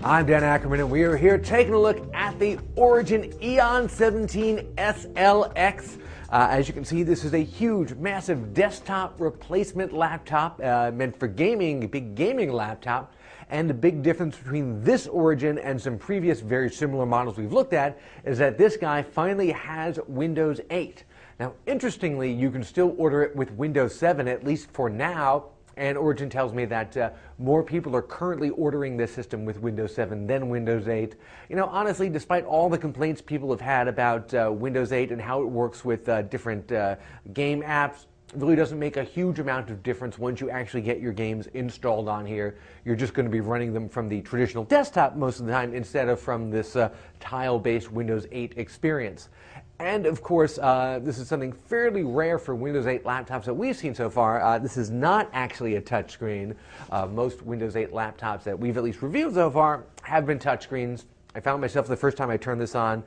I'm Dan Ackerman, and we are here taking a look at the Origin EON17 SLX. As you can see, this is a huge, massive desktop replacement laptop meant for gaming, a big gaming laptop. And the big difference between this Origin and some previous very similar models we've looked at is that this guy finally has Windows 8. Now, interestingly, you can still order it with Windows 7, at least for now. And Origin tells me that more people are currently ordering this system with Windows 7 than Windows 8. You know, honestly, despite all the complaints people have had about Windows 8 and how it works with different game apps, it really doesn't make a huge amount of difference once you actually get your games installed on here. You're just going to be running them from the traditional desktop most of the time instead of from this tile-based Windows 8 experience. And of course, this is something fairly rare for Windows 8 laptops that we've seen so far. This is not actually a touchscreen. Most Windows 8 laptops that we've at least reviewed so far have been touchscreens. I found myself the first time I turned this on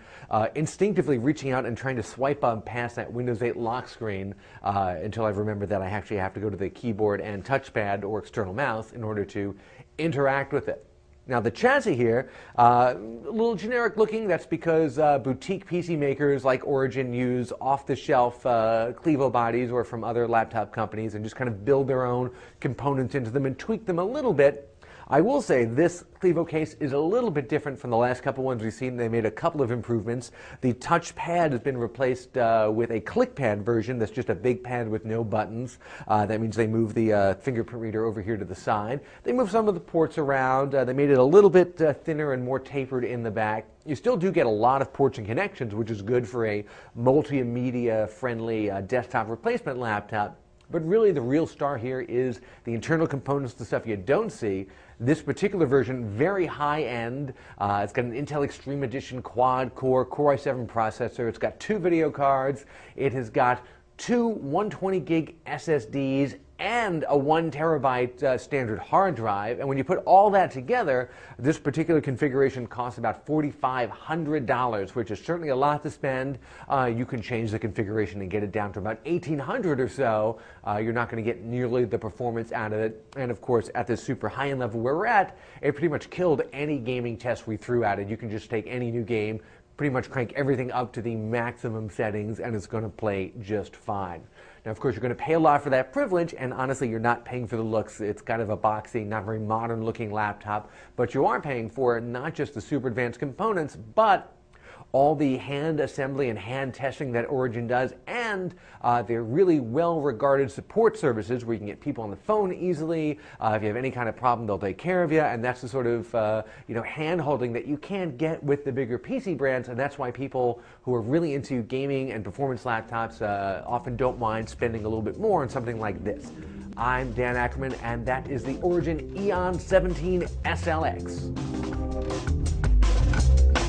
instinctively reaching out and trying to swipe past that Windows 8 lock screen until I remembered that I actually have to go to the keyboard and touchpad or external mouse in order to interact with it. Now the chassis here, a little generic looking. That's because boutique PC makers like Origin use off-the-shelf Clevo bodies or from other laptop companies and just kind of build their own components into them and tweak them a little bit. I will say this Clevo case is a little bit different from the last couple ones we've seen. They made a couple of improvements. The touchpad has been replaced with a ClickPad version that's just a big pad with no buttons. That means they move the fingerprint reader over here to the side. They moved some of the ports around. They made it a little bit thinner and more tapered in the back. You still do get a lot of ports and connections, which is good for a multimedia-friendly desktop replacement laptop. But really the real star here is the internal components, the stuff you don't see. This particular version, very high-end. It's got an Intel Extreme Edition quad-core Core i7 processor. It's got 2 video cards. It has got 2 120 gig SSDs and a 1 terabyte standard hard drive. And when you put all that together, this particular configuration costs about $4,500, which is certainly a lot to spend. You can change the configuration and get it down to about $1,800 or so. You're not going to get nearly the performance out of it. And of course, at this super high-end level where we're at, it pretty much killed any gaming test we threw at it. You can just take any new game, pretty much crank everything up to the maximum settings, and it's going to play just fine. Now, of course, you're going to pay a lot for that privilege, and honestly, you're not paying for the looks. It's kind of a boxy, not very modern-looking laptop, but you are paying for not just the super advanced components, but all the hand assembly and hand testing that Origin does, and their really well-regarded support services where you can get people on the phone easily. If you have any kind of problem, they'll take care of you, and that's the sort of hand-holding that you can't get with the bigger PC brands, and that's why people who are really into gaming and performance laptops often don't mind spending a little bit more on something like this. I'm Dan Ackerman, and that is the Origin EON17 SLX.